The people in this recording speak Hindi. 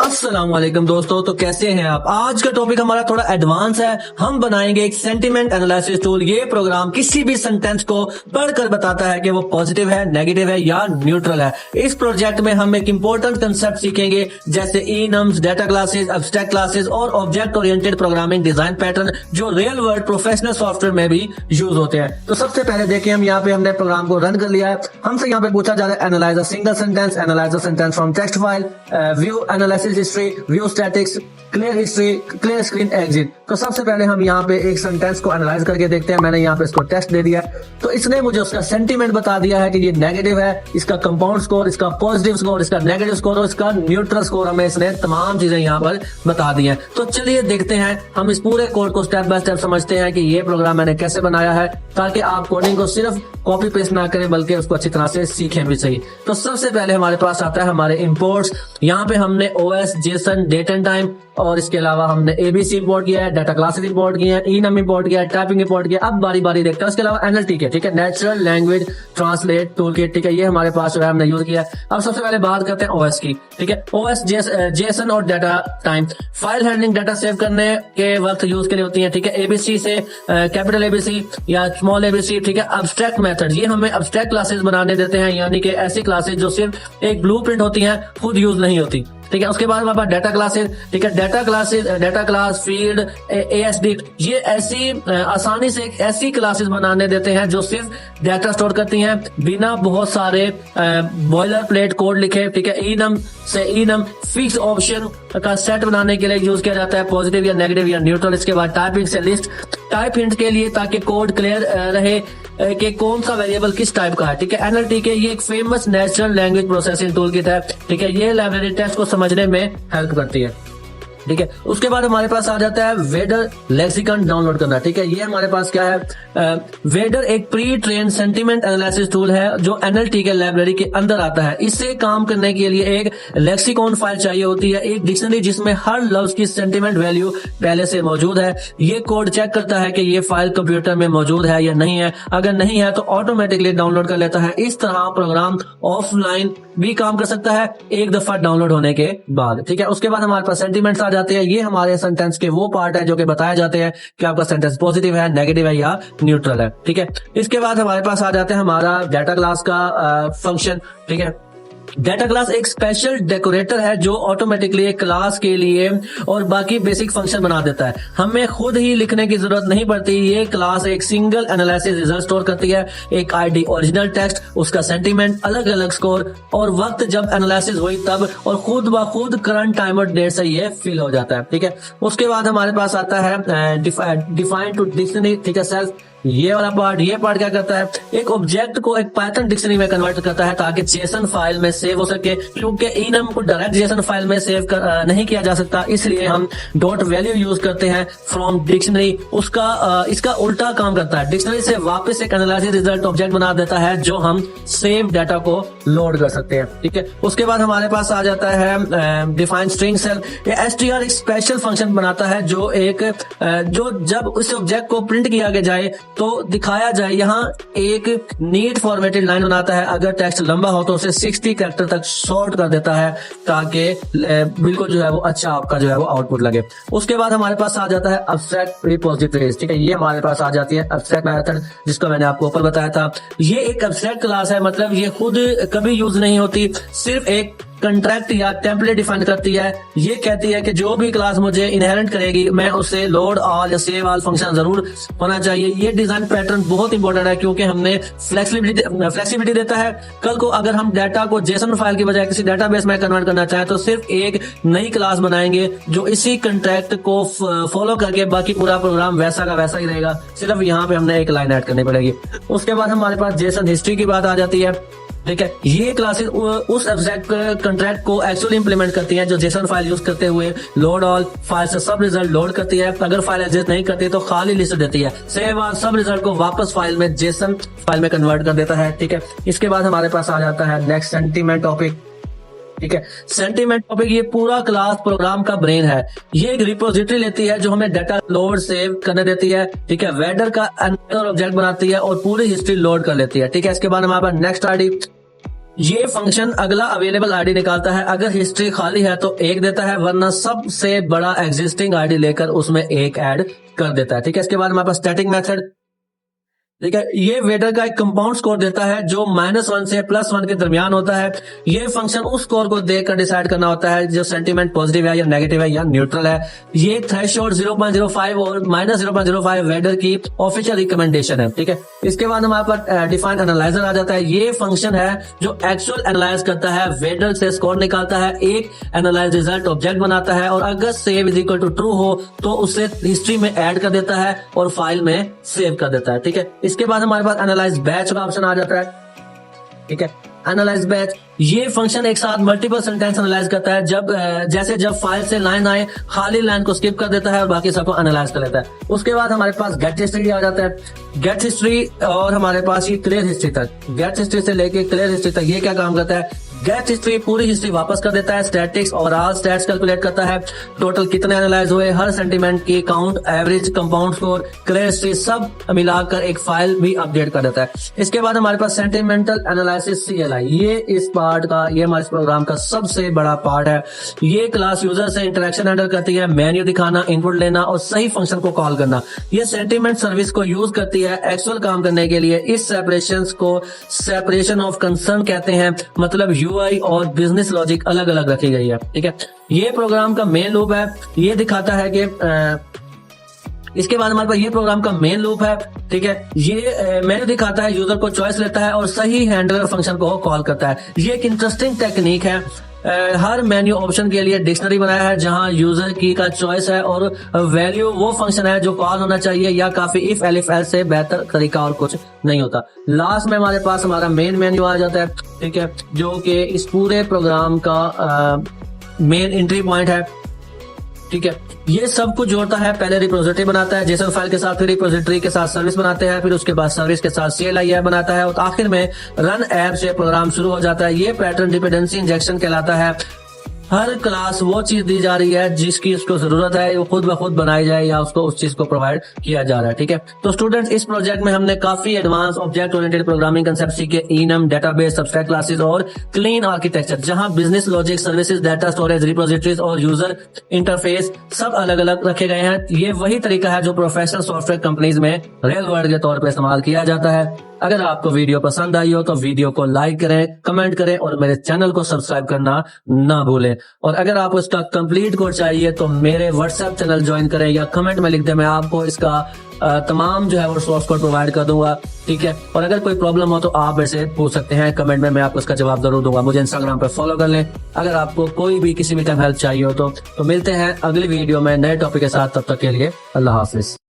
अस्सलाम वालेकुम दोस्तों, तो कैसे हैं आप। आज का टॉपिक हमारा थोड़ा एडवांस है। हम बनाएंगे एक सेंटिमेंट एनालिसिस टूल। ये प्रोग्राम किसी भी सेंटेंस को पढ़कर बताता है कि वो पॉजिटिव है, नेगेटिव है या न्यूट्रल है। इस प्रोजेक्ट में हम एक इंपॉर्टेंट कंसेप्ट सीखेंगे जैसे इनम्स, डेटा क्लासेस, एब्स्ट्रैक्ट क्लासेस और object oriented programming design pattern जो रियल वर्ल्ड प्रोफेशनल सॉफ्टवेयर में भी यूज होते हैं। तो सबसे पहले देखिए, हम यहाँ पे हमने प्रोग्राम को रन कर लिया है। हमसे यहाँ पे पूछा जा रहा है analyse a single sentence, analyse a sentence from text file, view analysis history, view statics, clear history, clear screen exit. तो सबसे पहले हम यहाँ पे एक सेंटेंस को एनालाइज करके देखते हैं। मैंने यहाँ पे इसको टेस्ट दे दिया, तो इसने मुझे उसका सेंटीमेंट बता दिया है कि ये नेगेटिव है, इसका कंपाउंड स्कोर, इसका पॉजिटिव स्कोर, इसका नेगेटिव स्कोर और इसका न्यूट्रल स्कोर हमें इसने तमाम चीजें यहाँ पर बता दी हैं। तो चलिए देखते हैं, हम इस पूरे कोड को स्टेप बाय स्टेप समझते हैं कि ये प्रोग्राम मैंने कैसे बनाया है, ताकि आप कोडिंग को सिर्फ कॉपी पेस्ट ना करें बल्कि उसको अच्छी तरह से सीखें भी सही। तो सबसे पहले हमारे पास आता है हमारे इंपोर्ट्स। यहाँ पे हमने OS, JSON, date and time और इसके अलावा हमने एबीसी इंपोर्ट किया है, डाटा क्लासेस इंपोर्ट किए हैं, इनम इंपोर्ट किया है, टाइपिंग इंपोर्ट किया। अब बारी बारी देखते हैं। इसके अलावा एनएलटीके, ठीक है, नेचुरल लैंग्वेज ट्रांसलेट टूलकिट, ठीक है, ये हमारे पास जो है हमने यूज किया है। अब सबसे पहले बात करते हैं ओएस की, ठीक है। ओएस, जेसन और data time file handling data save करने के वक्त यूज के लिए होती है, ठीक है। एबीसी से कैपिटल एबीसी या स्मॉल एबीसी, ठीक है। एब्स्ट्रैक्ट मेथड, ये हमें एब्स्ट्रैक्ट क्लासेस बनाने देते हैं, यानी कि ऐसी क्लासेस जो सिर्फ एक ब्लूप्रिंट होती हैं, खुद यूज नहीं होती, ठीक है। उसके बाद हमारे पास डाटा क्लासेस, ठीक है। Data classes, data class, field, ASD, ये ऐसी आसानी से एक ऐसी क्लासेस बनाने देते हैं जो सिर्फ डाटा स्टोर करती हैं बिना बहुत सारे बॉयलर प्लेट कोड लिखे, ठीक है। इनम से इनम फिक्स ऑप्शन का सेट बनाने के लिए यूज किया जाता है, पॉजिटिव या नेगेटिव या न्यूट्रल। इसके बाद टाइपिंग से लिस्ट, टाइप हिंट के लिए ताकि कोड क्लियर रहे कि कौन सा वेरिएबल किस टाइप का है, ठीक है। एनएलटीके, ये एक famous natural language processing tool की है, ठीक है। ये लाइब्रेरी टेक्स्ट को समझने में हेल्प करती है, ठीक है। उसके बाद हमारे पास आ जाता है वेडर लेक्सिकन डाउनलोड करना, ठीक है। ये हमारे पास क्या है, वेडर एक pre train sentiment analysis tool है जो एनएलटीके लाइब्रेरी के अंदर आता है। इससे काम करने के लिए एक लेक्सिकॉन फाइल चाहिए होती है, एक डिक्शनरी जिसमें हर लफ्ज की सेंटीमेंट वैल्यू पहले से मौजूद है। ये कोड चेक करता है कि ये फाइल कंप्यूटर में मौजूद है या नहीं है। अगर नहीं है तो ऑटोमेटिकली डाउनलोड कर लेता है। इस तरह प्रोग्राम ऑफलाइन भी काम कर सकता है एक दफा डाउनलोड होने के बाद, ठीक है। उसके बाद हमारे पास सेंटीमेंट्स आ जाते हैं। ये हमारे सेंटेंस के वो पार्ट है जो कि बताए जाते हैं कि आपका सेंटेंस पॉजिटिव है, नेगेटिव है या न्यूट्रल है, ठीक है। इसके बाद हमारे पास आ जाते हैं हमारा डाटा क्लास का फंक्शन, ठीक है। डाटा क्लास एक स्पेशल डेकोरेटर है जो ऑटोमेटिकली एक क्लास के लिए और बाकी बेसिक फंक्शन बना देता है। हमें खुद ही लिखने की जरूरत नहीं पड़ती। ये क्लास एक सिंगल एनालिसिस रिजल्ट स्टोर करती है, एक आईडी, ओरिजिनल टेक्स्ट, उसका सेंटीमेंट, अलग अलग स्कोर और वक्त जब एनालिसिस हुई तब, और खुद ब खुद करंट टाइम और डेट से ये फिल हो जाता है, ठीक है। उसके बाद हमारे पास आता है डिफाइन टू डिक्शनरी, ठीक है, सेल्फ। ये वाला पार्ट, ये पार्ट क्या करता है, एक ऑब्जेक्ट को एक पाइथन डिक्शनरी में कन्वर्ट करता है ताकि जेसन फाइल में सेव हो सके। क्योंकि इनम को डायरेक्ट जेसन फाइल में सेव नहीं किया जा सकता, इसलिए हम डॉट वैल्यू यूज करते हैं फ्रॉम डिक्शनरी। उसका इसका उल्टा काम करता है, डिक्शनरी से वापस एक एनालिसिस रिजल्ट ऑब्जेक्ट बना देता है जो हम सेव डाटा को लोड कर सकते हैं, ठीक है। उसके बाद हमारे पास आ जाता है डिफाइन स्ट्रिंग सेल। ये एसटीआर एक स्पेशल फंक्शन बनाता है जो जब उस ऑब्जेक्ट को प्रिंट किया जाए तो दिखाया जाए, यहाँ एक नीट फॉर्मेटेड लाइन बनाता है। अगर टेक्स्ट लंबा हो तो उसे 60 कैरेक्टर तक शॉर्ट कर देता है ताकि बिल्कुल जो है वो अच्छा आपका जो है वो आउटपुट लगे। उसके बाद हमारे पास आ जाता है एब्स्ट्रैक्ट रिपोजिटरीज, ठीक है। ये हमारे पास आ जाती है एब्स्ट्रैक्ट मेथड जिसको मैंने आपको ऊपर बताया था। ये एक एब्स्ट्रैक्ट क्लास है, मतलब ये खुद कभी यूज नहीं होती, सिर्फ एक कंट्रैक्ट या टेम्पलेट डिफाइन करती है। ये कहती है कि जो भी क्लास मुझे इनहेरेंट करेगी मैं उसे लोड ऑल या सेव ऑल फंक्शन जरूर होना चाहिए। ये डिजाइन पैटर्न बहुत इंपॉर्टेंट है क्योंकि हमने फ्लेक्सिबिलिटी देता है। कल को अगर हम डाटा को जेसन फाइल की बजाय किसी डाटाबेस में कन्वर्ट करना चाहें तो सिर्फ एक नई क्लास बनाएंगे जो इसी कंट्रैक्ट को फॉलो करके बाकी पूरा प्रोग्राम वैसा का वैसा ही रहेगा, सिर्फ यहाँ पे हमने एक लाइन ऐड करनी पड़ेगी। उसके बाद हमारे पास जेसन हिस्ट्री की बात आ जाती है, ठीक है। ये क्लासेस उस एब्स्ट्रैक्ट कंट्रैक्ट को एक्चुअली इंप्लीमेंट करती हैं जो जेसन फाइल यूज करते हुए लोड ऑल फाइल से सब रिजल्ट लोड करती है। अगर फाइल एग्जिस्ट नहीं करती तो खाली लिस्ट देती है। सेव ऑल सब रिजल्ट को वापस फाइल में जेसन फाइल में कन्वर्ट कर देता है, ठीक है। इसके बाद हमारे पास आ जाता है नेक्स्ट सेंटीमेंट टॉपिक, ठीक है। सेंटीमेंट टॉपिक ये पूरा क्लास प्रोग्राम का ब्रेन है। ये एक रिपोजिटरी लेती है जो हमें डाटा लोड सेव करने देती है, ठीक है। वेडर का ऑब्जेक्ट बनाती है और पूरी हिस्ट्री लोड कर लेती है, ठीक है। इसके बाद हमारे पास नेक्स्ट आईडी, ये फंक्शन अगला अवेलेबल आईडी निकालता है। अगर हिस्ट्री खाली है तो 1 देता है, वरना सबसे बड़ा एग्जिस्टिंग आईडी लेकर उसमें 1 ऐड कर देता है। ठीक है, इसके बाद हमारे पास स्टैटिक मेथड। ठीक है, ये वेटर का एक कंपाउंड स्कोर देता है जो -1 से +1 के दरमियान होता है। ये फंक्शन उस स्कोर को देखकर डिसाइड करना होता है जो सेंटीमेंट पॉजिटिव है या नेगेटिव है या न्यूट्रल है। ये थ्रेशोल्ड 0.05 और -0.05 वेटर की ऑफिशियल रिकमेंडेशन है। ठीक है, इसके बाद हमारे पास डिफाइन एनालाइजर आ जाता है। ये फंक्शन है जो एक्चुअल एनालाइज करता है, वेटर से स्कोर निकालता है, एक एनालाइज रिजल्ट ऑब्जेक्ट बनाता है और अगर save is equal to true हो तो उसे हिस्ट्री में ऐड कर देता है और फाइल में सेव कर देता है। ठीक है, इसके बाद हमारे पास एनालाइज बैच का ऑप्शन आ जाता है। ठीक है, एनालाइज बैच ये फंक्शन एक साथ मल्टीपल सेंटेंस एनालाइज करता है। जब फाइल से लाइन आए, खाली लाइन को स्किप कर देता है और बाकी सबको एनालाइज कर लेता है। उसके बाद हमारे पास गेट हिस्ट्री आ जाता है। गेट हिस्ट्री और हमारे पास ये क्लियर हिस्ट्री तक, गेट हिस्ट्री से लेके क्लियर हिस्ट्री तक ये क्या काम करता है? गेट हिस्ट्री पूरी हिस्ट्री वापस कर देता है, स्टैटिक्स और ऑल स्टैट्स कैलकुलेट करता है, टोटल कितने एनालाइज हुए, हर सेंटीमेंट की count, average, compound score, clear history सब मिलाकर एक फाइल भी अपडेट कर देता है। इसके बाद हमारे पास सेंटिमेंटल एनालिसिस CLI, ये इस पार्ट का, ये हमारे प्रोग्राम का सबसे बड़ा पार्ट है। ये क्लास यूजर से इंटरेक्शन हैंडल करती है, मेन्यू दिखाना, इनपुट लेना और सही फंक्शन को कॉल करना। ये सेंटिमेंट सर्विस को यूज करती है एक्चुअल काम करने के लिए। इस सेपरेशन को सेपरेशन ऑफ कंसर्न कहते हैं, मतलब UI और बिजनेस लॉजिक अलग अलग रखी गई है। ठीक है, ये प्रोग्राम का मेन लूप है। ये दिखाता है कि इसके बाद हमारे पास ये प्रोग्राम का मेन लूप है। ठीक है, ये मेन्यू दिखाता है, यूजर को चॉइस लेता है और सही हैंडलर फंक्शन को कॉल करता है। ये एक इंटरेस्टिंग टेक्निक है। हर मेन्यू ऑप्शन के लिए डिक्शनरी बनाया है जहां यूजर की का चॉइस है और वैल्यू वो फंक्शन है जो कॉल होना चाहिए या काफी इफ एलिफ एल्स से बेहतर तरीका और कुछ नहीं होता। लास्ट में हमारे पास हमारा मेन मेन्यू आ जाता है। ठीक है, जो कि इस पूरे प्रोग्राम का मेन एंट्री पॉइंट है। ठीक है, ये सब कुछ जोड़ता है। पहले रिपोजिटरी बनाता है जेसन फाइल के साथ, फिर रिपोजिटरी के साथ सर्विस बनाते हैं, फिर उसके बाद सर्विस के साथ CLI बनाता है और आखिर में रन ऐप से प्रोग्राम शुरू हो जाता है। ये पैटर्न डिपेंडेंसी इंजेक्शन कहलाता है। हर क्लास वो चीज दी जा रही है जिसकी उसको जरूरत है, वो खुद ब खुद बनाई जाए या उसको उस चीज को प्रोवाइड किया जा रहा है। ठीक है, तो स्टूडेंट्स इस प्रोजेक्ट में हमने काफी advance object oriented programming concept सीखे। इनम, डेटाबेस, सब्सट्रैक्ट क्लासेस और क्लीन आर्किटेक्चर, जहां business logic, services, data storage, repositories और यूजर इंटरफेस सब अलग अलग रखे गए हैं। ये वही तरीका है जो प्रोफेशनल सॉफ्टवेयर कंपनीज में रियल वर्ल्ड के तौर पर इस्तेमाल किया जाता है। अगर आपको वीडियो पसंद आई हो तो वीडियो को लाइक करें, कमेंट करें और मेरे चैनल को सब्सक्राइब करना ना भूलें। और अगर आपको इसका कंप्लीट कोड चाहिए तो मेरे व्हाट्सएप चैनल ज्वाइन करें या कमेंट में लिख दें, मैं आपको इसका तमाम जो है वो सोर्स कोड प्रोवाइड कर दूंगा। ठीक है, और अगर कोई प्रॉब्लम हो तो आप मेरे से पूछ सकते हैं कमेंट में, मैं आपको इसका जवाब जरूर दूंगा। मुझे इंस्टाग्राम पर फॉलो कर लें। अगर आपको कोई भी किसी भी टाइम हेल्प चाहिए हो तो मिलते हैं अगली वीडियो में नए टॉपिक के साथ। तब तक के लिए अल्लाह हाफिज।